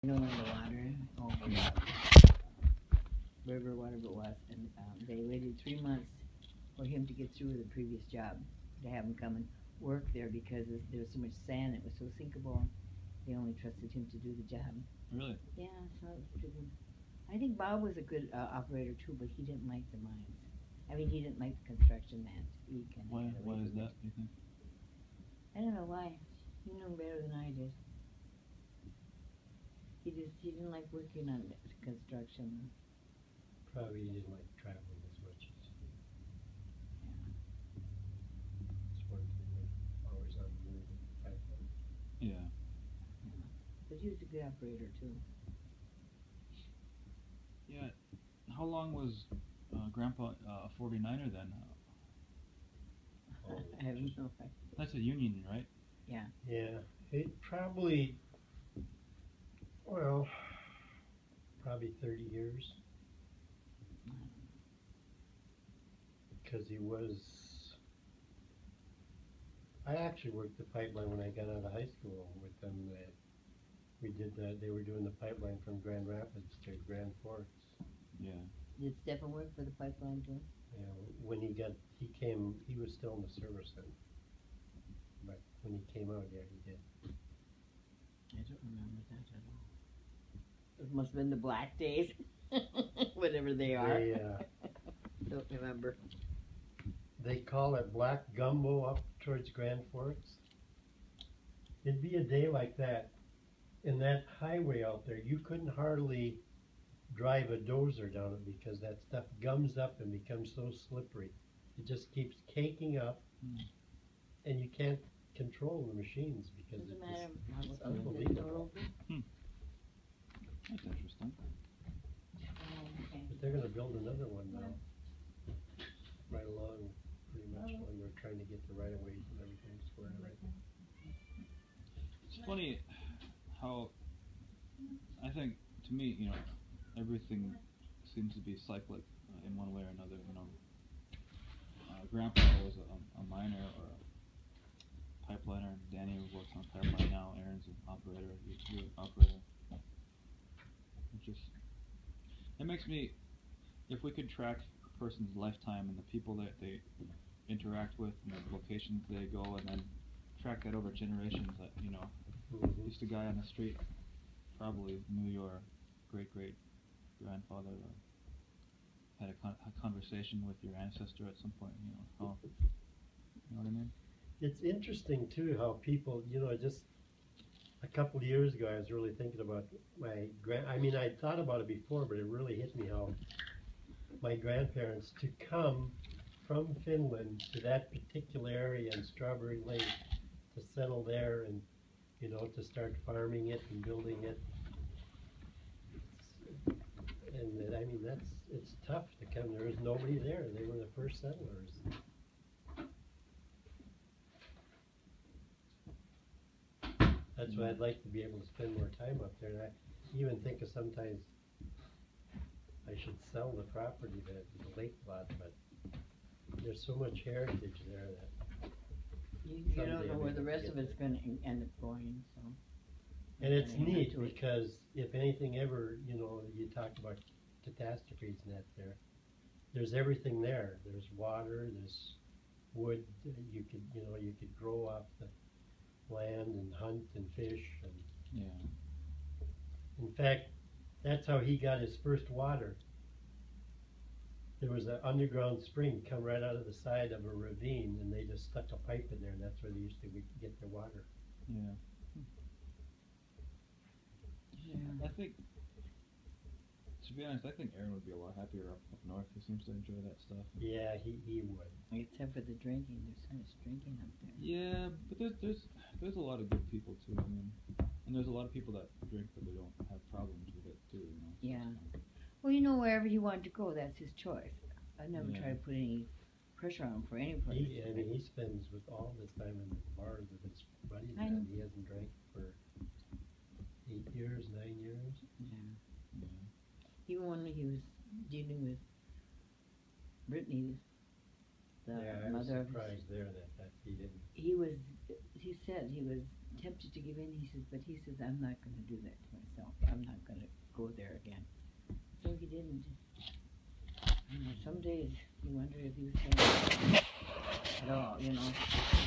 You know, in the water over river, whatever it was, and they waited 3 months for him to get through the previous job to have him come and work there because there was so much sand, it was so sinkable. They only trusted him to do the job. Really? Yeah, so it was pretty good. I think Bob was a good operator too, but he didn't like the mines. I mean, he didn't like the construction man. Why is that, do you think? I don't know why. He knew better than I did. He didn't like working on construction. Probably he didn't like traveling as much as you do. It's one thing with always on the move with the pipeline. Yeah. But he was a good operator too. Yeah. How long was Grandpa a 49er then? I have no idea. That's a union, right? Yeah. Yeah, it probably, well, probably 30 years. Because he was, I actually worked the pipeline when I got out of high school with them. We did that, they were doing the pipeline from Grand Rapids to Grand Forks. Yeah. Did Stephen work for the pipeline too? Yeah, when he was still in the service then. But when he came out, yeah, he did. I don't remember that at all. It must have been the black days, whatever they are. Don't remember. They call it black gumbo up towards Grand Forks. It'd be a day like that. In that highway out there, you couldn't hardly drive a dozer down it because that stuff gums up and becomes so slippery. It just keeps caking up, and you can't control the machines because it's unbelievable. That's interesting. But they're going to build another one now, right along, pretty much when they're trying to get the right of ways and everything squared away. It's funny how I think, to me, everything seems to be cyclic in one way or another. Grandpa was a miner or a pipeliner. Danny works on a pipeline now. Aaron's an operator. You're an operator. It makes me, if we could track a person's lifetime and the people that they interact with and the locations they go, and then track that over generations, that just a guy on the street probably knew your great-great-grandfather, or had a conversation with your ancestor at some point, you know what I mean? It's interesting too how people, just a couple of years ago I was really thinking about I thought about it before, but it really hit me how my grandparents, to come from Finland to that particular area in Strawberry Lake, to settle there and, to start farming it and building it. It's tough to come. There was nobody there. They were the first settlers. That's why I'd like to be able to spend more time up there. And I even think of sometimes I should sell the property, the lake lot, but there's so much heritage there that you don't know where the rest of it's going to end up going. So. And it's neat because if anything ever, you talk about catastrophes and that there's everything there. There's water, there's wood. You could grow off the land and hunt and fish. And in fact, that's how he got his first water. There was an underground spring come right out of the side of a ravine, and they just stuck a pipe in there, and that's where they used to get their water. Yeah. I think, to be honest, I think Aaron would be a lot happier up north. He seems to enjoy that stuff. Yeah, he would. Except for the drinking. There's so much drinking up there. Yeah, but there's a lot of good people too. I mean, and there's a lot of people that drink but they don't have problems with it too. Yeah. Well, wherever he wanted to go, that's his choice. I never try to put any pressure on him for any place. He spends with all this time in bars with his buddies, and he hasn't drank for 8 years, 9 years. Yeah. Even when he was dealing with Brittany, the mother of his, surprised there that he didn't. He said he was tempted to give in. He says, but he says, I'm not going to do that to myself. I'm some days you wonder if you can at all, you know.